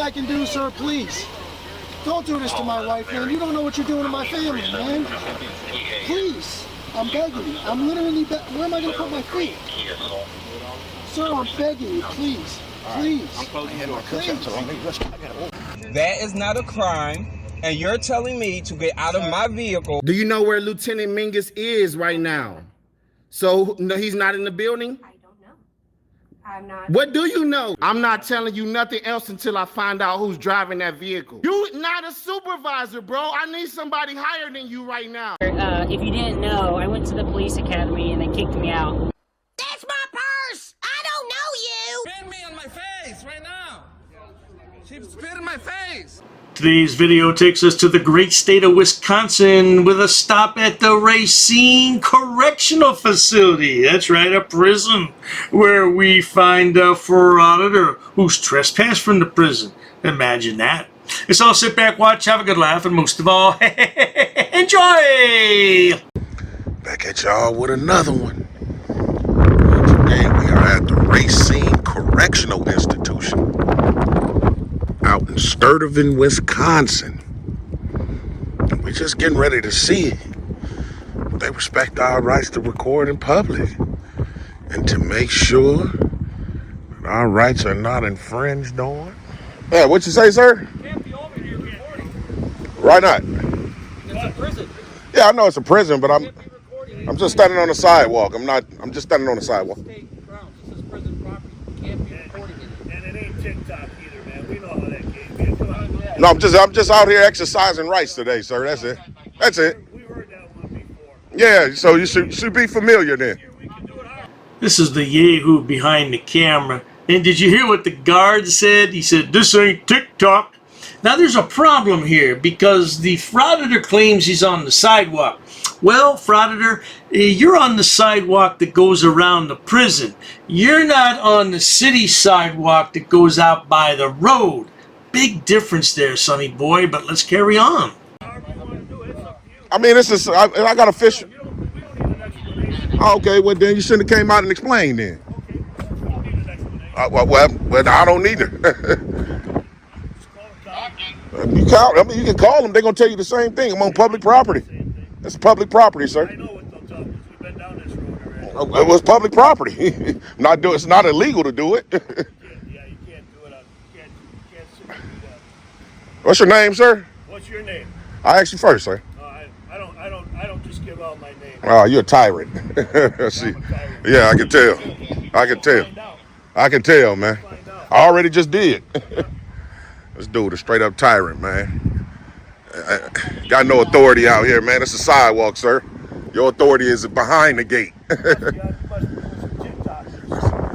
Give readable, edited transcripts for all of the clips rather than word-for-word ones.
I can do, sir, please. Don't do this to my wife, man. You don't know what you're doing to my family, man. Please. I'm begging you. I'm literally where am I going to put my feet? Sir, I'm begging you, please. Please. Please. That is not a crime, and you're telling me to get out of my vehicle. Do you know where Lieutenant Mingus is right now? So, no, he's not in the building? I don't know. I'm not. What do you know? I'm not telling you nothing else until I find out who's driving that vehicle. You not a supervisor, bro. I need somebody higher than you right now. If you didn't know, I went to the police academy and they kicked me out. That's my purse! I don't know you! Spit me on my face right now. She spit in my face. Today's video takes us to the great state of Wisconsin with a stop at the Racine Correctional Facility. That's right, a prison where we find a Frauditor who's trespassed from the prison. Imagine that. Let's all sit back, watch, have a good laugh, and most of all, enjoy! Back at y'all with another one. Today we are at the Racine Correctional Institution out in Sturtevant, Wisconsin. We're just getting ready to see if they respect our rights to record in public and to make sure that our rights are not infringed on. Yeah, what you say, sir? You can't be over here recording. Why not? It's a prison. Yeah, I know it's a prison, but I'm just standing on the sidewalk. I'm just standing on the sidewalk. State grounds. This is prison property. You can't be recording it. And it ain't TikTok either, man. We know how that game is. Come on. No, I'm just out here exercising rights today, sir. That's it. That's it. We heard that one before. Yeah, so you should be familiar then. This is the yahoo behind the camera. And did you hear what the guard said? He said, "This ain't TikTok." Now there's a problem here because the Frauditor claims he's on the sidewalk. Well, Frauditor, you're on the sidewalk that goes around the prison. You're not on the city sidewalk that goes out by the road. Big difference there, sonny boy, but let's carry on. I mean, this is, I got a fish. Okay, well then you shouldn't have came out and explained then. Well, I don't either. You can call them. They're gonna tell you the same thing. I'm on public property. It's public property, sir. I know what they'll tell us. We've been down this road already. It was public property. It's not illegal to do it. Yeah, you can't do it. You can't sit and do that. What's your name, sir? What's your name? I asked you first, sir. I don't just give out my name. Oh, you're a tyrant. See, yeah, I can tell. I can tell, man. I already just did. This dude a straight up tyrant, man. Got no authority out here, man. It's a sidewalk, sir. Your authority is behind the gate.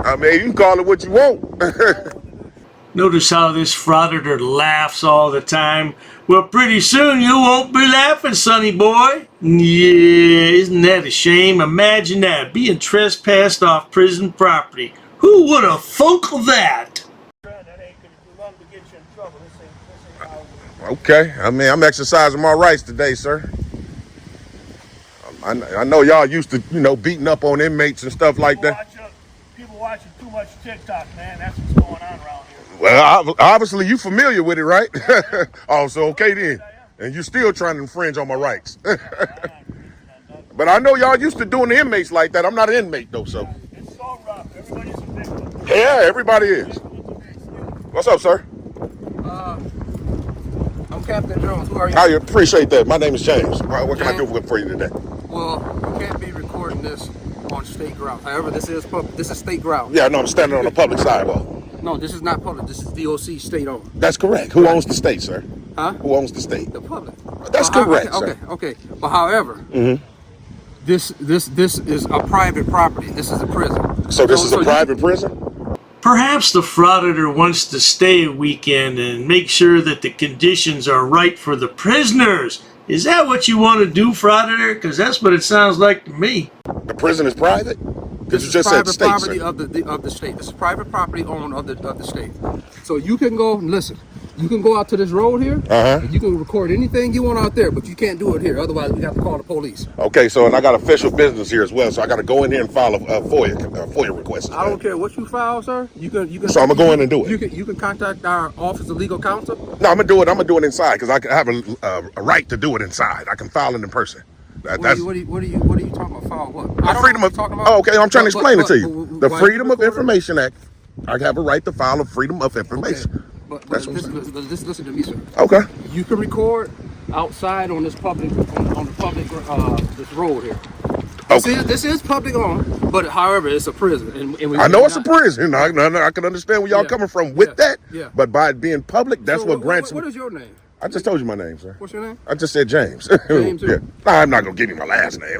I mean, you can call it what you want. Notice how this Frauditor laughs all the time. Well, pretty soon you won't be laughing, sonny boy. Yeah, isn't that a shame? Imagine that, being trespassed off prison property. Who would have thunk of that? Okay, I mean, I'm exercising my rights today, sir. I know y'all used to, beating up on inmates and stuff like that. People watching too much TikTok, man. That's what's going on around here. Well, obviously you familiar with it, right? Oh, so okay then. And you still trying to infringe on my rights. But I know y'all used to doing the inmates like that. I'm not an inmate though, so. It's so rough. Everybody's a victim. Yeah, everybody is. What's up, sir? I'm Captain Jones. Who are you? I appreciate that. My name is James. What can I do for you today? Well, you can't be recording this on state ground. However, this is state ground. Yeah, no, I'm standing on a public sidewalk. No, this is not public. This is DOC state owned. That's correct. Who owns the state, sir? Huh? Who owns the state? The public. That's correct, okay, sir. Okay. But however, this is a private property. This is a prison. So this is a private prison? Perhaps the Frauditor wants to stay a weekend and make sure that the conditions are right for the prisoners. Is that what you want to do, Frauditor? Because that's what it sounds like to me. The prison is private? Because you just said private state, property sir. of the state. This is private property owned of the state. So you can go, listen, you can go out to this road here, and you can record anything you want out there, but you can't do it here. Otherwise, we have to call the police. Okay, so and I got official business here as well, so I got to go in here and file a FOIA request. I don't care what you file, sir. You can. So I'm gonna go in and do it. You can contact our Office of Legal Counsel. No, I'm gonna do it inside because I have a right to do it inside. I can file it in person. What are you talking about? File what? I don't Freedom know of. what you're talking about. Oh, okay, I'm trying to explain it to you. The why Freedom you of recording? Information Act. I have a right to file a Freedom of Information. Okay. But That's what I'm saying. listen to me, sir. Okay. You can record outside on this public on the public this road here. This is public owned, but however, it's a prison. And I know it's a prison. I can understand where y'all coming from with that. Yeah. But by it being public, that's So what grants. What is your name? I just told you my name, sir. What's your name? I just said James. James. Yeah. No, I'm not gonna give you my last name.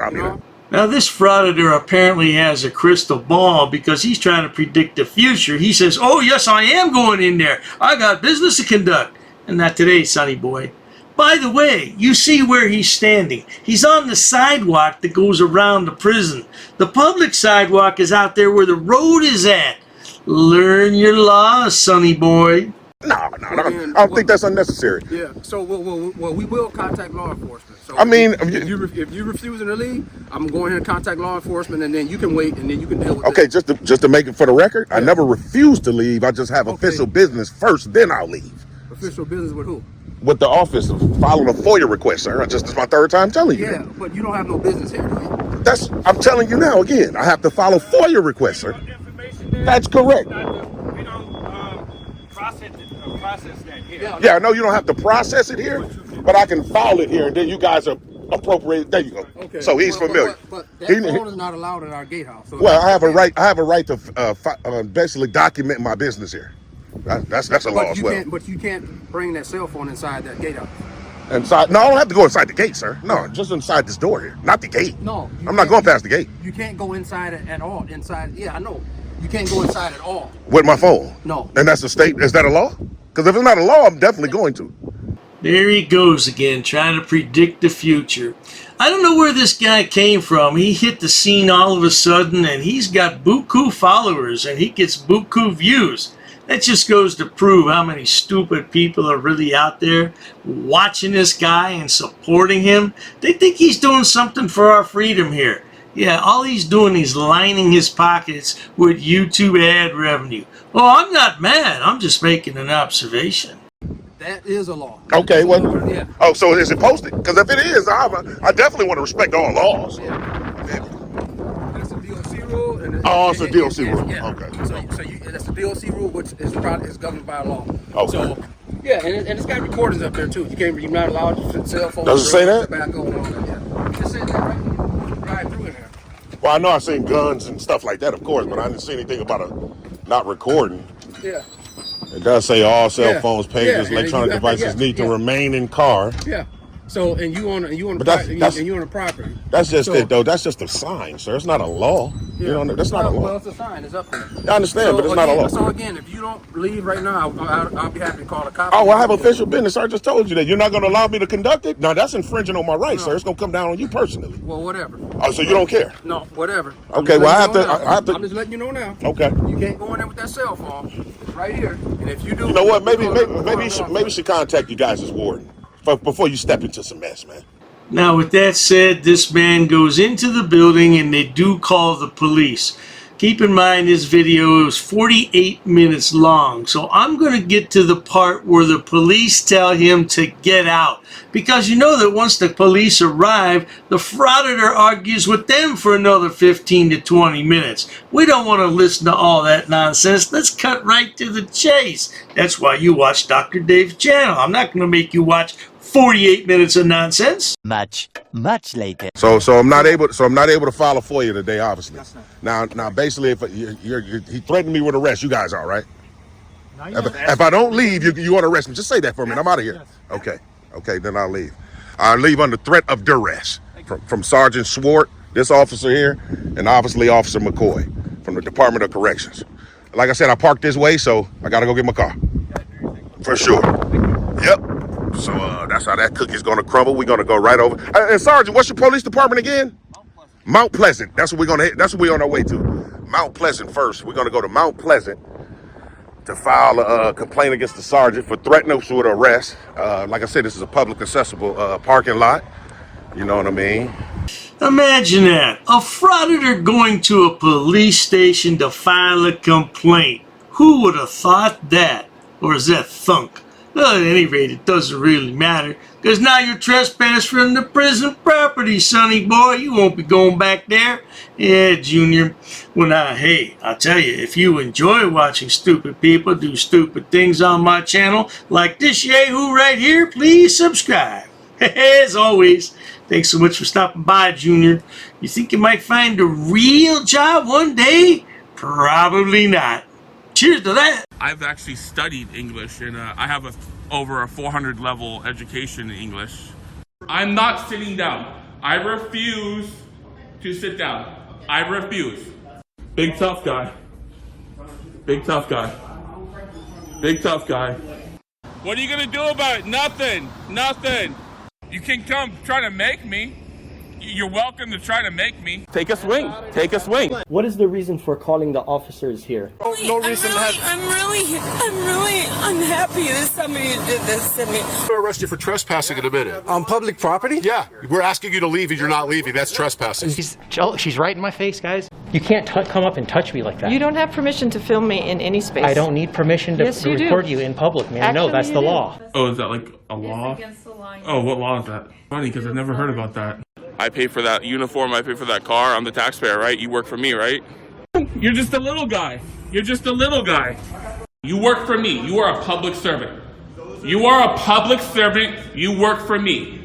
Now, this frauditor apparently has a crystal ball because he's trying to predict the future. He says, oh, yes, I am going in there. I got business to conduct. And not today, sonny boy. By the way, you see where he's standing. He's on the sidewalk that goes around the prison. The public sidewalk is out there where the road is at. Learn your laws, sonny boy. No, I don't think that's unnecessary. Yeah. So, well, we will contact law enforcement. So I mean, if you're refusing to leave, I'm going to contact law enforcement, and then you can wait, and then you can deal with okay, it. just to make it for the record, I never refused to leave. I just have official business first, then I'll leave. Official business with who? With the office of filing a FOIA request, sir. This is my third time telling you. Yeah, but you don't have no business here, do you? I'm telling you now again. I have to file a FOIA request, sir. That's correct. We don't process that here. Yeah, I know you don't have to process it here, but I can file it here, and then you guys are appropriate. There you go. Okay. So he's familiar. But that phone is not allowed in our gatehouse. So well, I have a right to basically document my business here. That's a law as well. But you can't bring that cell phone inside that gatehouse. Inside? No, I don't have to go inside the gate, sir. No, just inside this door here, not the gate. No, I'm not going past the gate. You can't go inside it at all. Inside, yeah, I know. You can't go inside at all. With my phone? No. And that's a state? Is that a law? Because if it's not a law, I'm definitely going to. There he goes again, trying to predict the future. I don't know where this guy came from. He hit the scene all of a sudden, and he's got buku followers, and he gets buku views. That just goes to prove how many stupid people are really out there watching this guy and supporting him. They think he's doing something for our freedom here. Yeah, all he's doing is lining his pockets with YouTube ad revenue. Oh, I'm not mad. I'm just making an observation. That is a law. Okay, well, yeah. Oh, so is it posted? Because if it is, I definitely want to respect all laws. Yeah. That's a DOC rule. Oh, it's a DOC rule. Yeah. Okay. So that's the DOC rule, which is governed by law. Okay. So, yeah, and it's got recordings up there too. You're not allowed to put cell phones. Does it say that? Tobacco and all that. Yeah. It says that right through in there. Well, I know I've seen guns and stuff like that, of course, but I didn't see anything about not recording. Yeah. It does say all cell phones, pages, Yeah, electronic devices need to remain in car. Yeah. So and you on a property. That's just it though. That's just a sign, sir. It's not a law. Yeah. You know, that's not a law. Well, it's a sign. It's up there. I understand, but it's not a law. So again, if you don't leave right now, I'll be happy to call a cop. Oh, I have official business, sir. I just told you that. You're not going to allow me to conduct it? No, that's infringing on my rights, sir. It's going to come down on you personally. Well, whatever. Oh, so you don't care? No, whatever. Okay, well, I have to. I'm just letting you know now. Okay. You can't go in there with that cell phone. It's right here. And if you do, you know what? Maybe you should contact you guys as warden before you step into some mess, man. Now, with that said, this man goes into the building and they do call the police. Keep in mind this video is 48 minutes long, so I'm going to get to the part where the police tell him to get out. Because you know that once the police arrive, the frauditor argues with them for another 15 to 20 minutes. We don't want to listen to all that nonsense. Let's cut right to the chase. That's why you watch Dr. Dave's channel. I'm not going to make you watch 48 minutes of nonsense. Much later. So I'm not able to file a FOIA today, obviously. Now basically, if he threatened me with arrest, you guys are right. If I don't leave, you want to arrest me? Just say that for me. I'm out of here. Okay, then I'll leave. I'll leave under threat of duress from Sergeant Swart, this officer here, and obviously Officer McCoy from the Department of Corrections. Like I said, I parked this way, so I gotta go get my car. For sure. Yep. So that's how that cookie's gonna crumble. We're gonna go right over. And Sergeant, what's your police department again? Mount Pleasant. That's what we're gonna hit. That's what we're on our way to. Mount Pleasant first. We're going to go to Mount Pleasant to file a complaint against the sergeant for threatening us with arrest. Like I said, this is a public accessible parking lot. You know what I mean? Imagine that. A frauditor going to a police station to file a complaint. Who would have thought that? Or is that thunk? Well, at any rate, it doesn't really matter, because now you're trespassed from the prison property, sonny boy. You won't be going back there. Yeah, Junior. Well, now, hey, I'll tell you, if you enjoy watching stupid people do stupid things on my channel, like this yahoo right here, please subscribe. As always, thanks so much for stopping by, Junior. You think you might find a real job one day? Probably not. Cheers to that. I've actually studied English, and I have over a 400 level education in English. I'm not sitting down. I refuse to sit down. I refuse. Big tough guy. Big tough guy. Big tough guy. What are you gonna do about it? Nothing. Nothing. You can come try to make me. You're welcome to try to make me. Take a swing. Take a swing. What is the reason for calling the officers here? No reason. I'm really unhappy that somebody did this to me. We'll arrest you for trespassing in a minute. On public property? Yeah, we're asking you to leave and you're not leaving. That's trespassing. She's right in my face, guys. You can't come up and touch me like that. You don't have permission to film me in any space. I don't need permission to record you in public, man. Actually, no, that's the law. Oh, is that like a law? Against the law. Oh, what law is that? Funny, because I've never heard about that. I pay for that uniform, I pay for that car, I'm the taxpayer, right? You work for me, right? You're just a little guy. You're just a little guy. You work for me. You are a public servant. You are a public servant. You work for me.